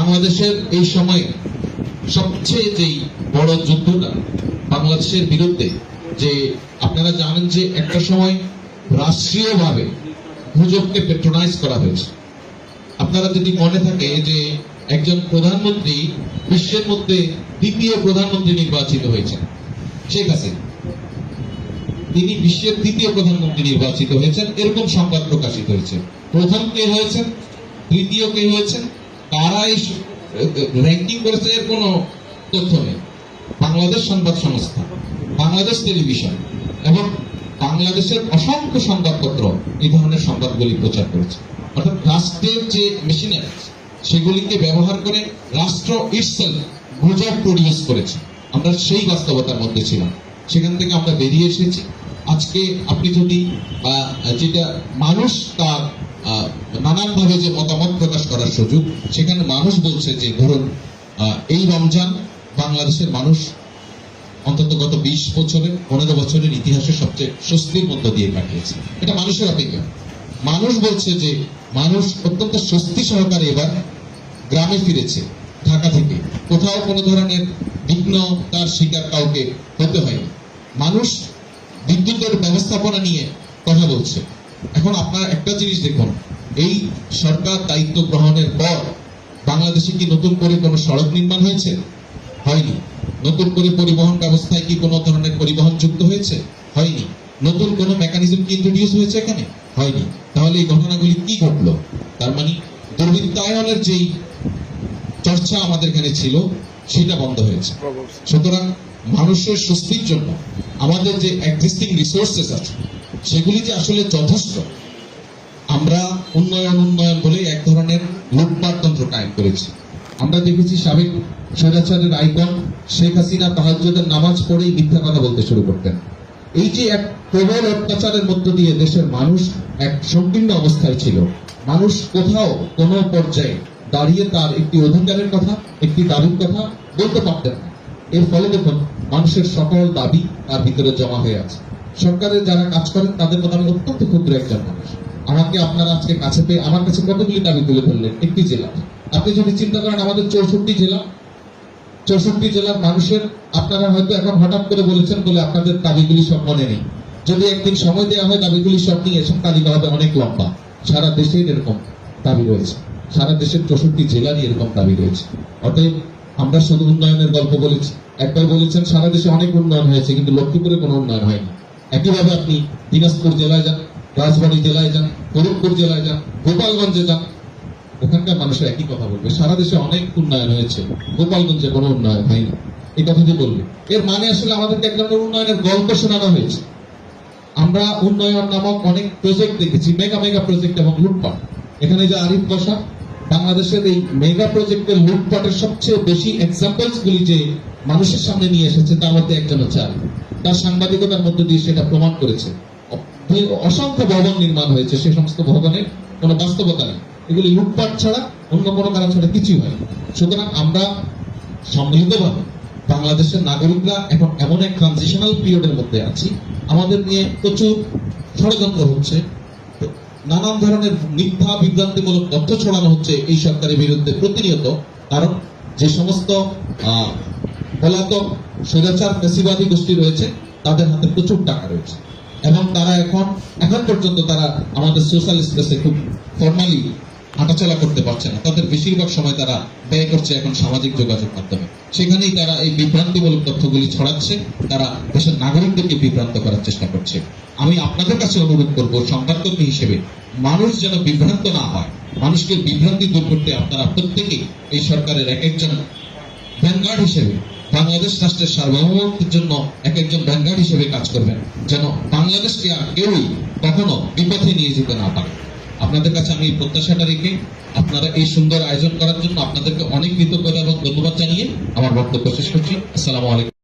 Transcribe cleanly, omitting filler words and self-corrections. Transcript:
বাংলাদেশের এই সময়ে সবচেয়ে যেই বড় যুদ্ধটা বাংলাদেশের বিরুদ্ধে, যে আপনারা জানেন যে একটা সময় রাষ্ট্রীয়ভাবে গুজবকে পেট্রোনাইজ করা হয়েছে। আপনারা যদি মনে থাকে যে একজন প্রধানমন্ত্রী বিশ্বের মধ্যে দ্বিতীয় প্রধানমন্ত্রী নির্বাচিত হয়েছেন, শেখ হাসিনা, তিনি বিশ্বের দ্বিতীয় প্রধানমন্ত্রী নির্বাচিত হয়েছেন, এরকম সংবাদ প্রকাশিত হয়েছে। প্রথম কে হয়েছেন, তৃতীয় কে হয়েছেন, কারাই র্যাঙ্কিং করেছে, এর কোনো তথ্য নেই। বাংলাদেশ সংবাদ সংস্থা, বাংলাদেশ টেলিভিশন এবং বাংলাদেশের অসংখ্য সংবাদপত্র এই ধরনের সংবাদগুলি প্রচার করেছে। অর্থাৎ রাষ্ট্রের যে মেশিনারি সেগুলিকে ব্যবহার করে রাষ্ট্র ইটসেলফ গুজব প্রডিউস করেছে। আমরা সেই বাস্তবতার মধ্যে ছিলাম, সেখান থেকে আমরা বেরিয়ে এসেছি। আজকে আপনি যদি যেটা মানুষ তার নানানভাবে যে মতামত প্রকাশ করার সুযোগ, সেখানে মানুষ বলছে যে ধরুন এই রমজান বাংলাদেশের মানুষ অন্তত গত 20 বছরের 15 বছরের ইতিহাসে সবচেয়ে স্বস্তির মধ্য দিয়ে কাটিয়েছে। এটা মানুষের অপেক্ষা। মানুষ বলছে যে মানুষ অত্যন্ত স্বস্তি সহকারে এবার গ্রামে ফিরেছে, ঢাকা থেকে কোথাও কোনো ধরনের বিঘ্নতার শিকার কাউকে হতে হয়নি। মানুষ বিদ্যুতের ব্যবস্থাপনা নিয়ে কথা বলছে। এখন আপনারা একটা জিনিস দেখুন, এই সরকার দায়িত্ব গ্রহণের পর বাংলাদেশে কি নতুন করে কোনো সড়ক নির্মাণ হয়েছে? হয়নি। নতুন করে পরিবহন ব্যবস্থায় কি কোনো ধরনের পরিবহন যুক্ত হয়েছে? হয়নি। নতুন কোনো মেকানিজম কি ইন্ট্রোডিউস হয়েছে এখানে? হয়নি। তাহলে এই ঘটনাগুলি কি ঘটলো? তার মানে দুর্বৃত্তায়নের যেই চর্চা আমাদের এখানে ছিল সেটা বন্ধ হয়েছে। সুতরাং মানুষের স্বস্তির জন্য আমাদের যে এক্সিস্টিং রিসোর্সেস আছে সেগুলি যে আসলে যথেষ্ট, আমরা উন্নয়ন বলে এক ধরনের লুটপাটতন্ত্র কায়েম করেছি। আমরা দেখেছি সাবেক স্বৈরাচারের আইকন শেখ হাসিনা তাহাজ্জুদের নামাজ পড়েই মিথ্যা কথা বলতে শুরু করতেন। এই যে এক প্রবল অত্যাচারের মধ্য দিয়ে দেশের মানুষ এক সংকীর্ণ অবস্থায় ছিল, মানুষ কোথাও কোনো পর্যায়ে দাঁড়িয়ে তার একটি অধিকারের কথা, একটি দাবির কথা বলতে পারতেন না। এর ফলে দেখুন মানুষের সকল দাবি তার ভিতরে জমা হয়ে আছে। সরকারের যারা কাজ করেন তাদের কথা আমি অত্যন্ত ক্ষুদ্র একজন মানুষ। আমাকে আপনারা আজকে কাছে পেয়ে আমার কাছে কতগুলি দাবি তুলে ধরলেন একটি জেলা। আপনি যদি চিন্তা করেন আমাদের 64 জেলার মানুষের, আপনারা হয়তো এখন হঠাৎ করে বলেছেন বলে আপনাদের দাবিগুলি সব মনে নেই। যদি একদিন সময় দেওয়া হয় দাবিগুলি সব নিয়ে এসব তালিকা হবে অনেক লম্বা। সারা দেশের এরকম দাবি রয়েছে, সারা দেশের 64 জেলারই এরকম দাবি রয়েছে। অতএব আমরা শুধু উন্নয়নের গল্প বলেছি। একবার বলেছেন সারা দেশে অনেক উন্নয়ন হয়েছে, কিন্তু লক্ষ্মীপুরে কোনো উন্নয়ন হয়নি। একইভাবে আপনি দিনাজপুর জেলায় যান, রাজবাড়ী জেলায় যান, ফরিদপুর জেলায় যান, গোপালগঞ্জে যান, ওখানকার মানুষের একই কথা বলবে সারা দেশে অনেক উন্নয়ন হয়েছে, গোপালগঞ্জে কোনো উন্নয়ন হয়নি। এই কথাটি বলবে। এর মানে আসলে আমাদেরকে এক ধরনের উন্নয়নের গল্প শোনানো হয়েছে। আমরা উন্নয়ন নামক অনেক প্রজেক্ট দেখেছি, মেগা প্রজেক্ট এবং লুটপাট। এখানে যে আরিফ বসা বাংলাদেশের এই মেগা প্রজেক্টের লুটপাটের সবচেয়ে বেশি এক্সাম্পলস গুলি যে মানুষের সামনে নিয়ে এসেছে তার মধ্যে একজন হচ্ছে আরিফ। তার সাংবাদিকতার মধ্যে দিয়ে সেটা প্রমাণ করেছে। অসংখ্য ভবন নির্মাণ হয়েছে, সে সমস্ত ভবনের কোনো বাস্তবতা নেই। এগুলি লুটপাট ছাড়া অন্য কোনো কারণ ছাড়া কিছুই হয়। সুতরাং আমরা সম্মিলিতভাবে বাংলাদেশের নাগরিকরা এখন এমন এক ট্রানজিশনাল পিরিয়ডের মধ্যে আছি, আমাদের নিয়ে প্রচুর ষড়যন্ত্র হচ্ছে, নানান ধরনের মিথ্যা বিভ্রান্তিমূলক তথ্য ছড়ানো হচ্ছে এই সরকারের বিরুদ্ধে প্রতিনিয়ত। কারণ যে সমস্ত পলাতক স্বৈরাচার ফ্যাসিবাদী গোষ্ঠী রয়েছে তাদের হাতে প্রচুর টাকা রয়েছে এবং তারা এখন পর্যন্ত তারা আমাদের সোশ্যাল স্পেসে খুব ফর্মালি হাঁটাচলা করতে পারছে না। তাদের বেশিরভাগ সময় তারা ব্যয় করছে এখন সামাজিক যোগাযোগ মাধ্যমে। সেখানেই তারা এই বিভ্রান্তিমূলক তথ্যগুলি ছড়াচ্ছে, তারা দেশের নাগরিকদেরকে বিভ্রান্ত করার চেষ্টা করছে। আমি আপনাদের কাছে অনুরোধ করব সংবাদকর্মী হিসেবে মানুষ যেন বিভ্রান্ত না হয়, মানুষকে বিভ্রান্তি দূর করতে আপনারা প্রত্যেকেই এই সরকারের এক একজন ভ্যানগার্ড হিসেবে, বাংলাদেশ রাষ্ট্রের সার্বভৌমত্বের জন্য এক একজন ভ্যানগার্ড হিসেবে কাজ করবেন, যেন বাংলাদেশকে আর কেউই কখনো বিপথে নিয়ে যেতে না পারে। আপনাদের কাছে আমি প্রত্যাশাটা রেখে আপনারা এই সুন্দর আয়োজন করার জন্য আপনাদেরকে অনেক কৃতজ্ঞতা এবং ধন্যবাদ জানিয়ে আমার বক্তব্য শেষ করছি। আসসালামু আলাইকুম।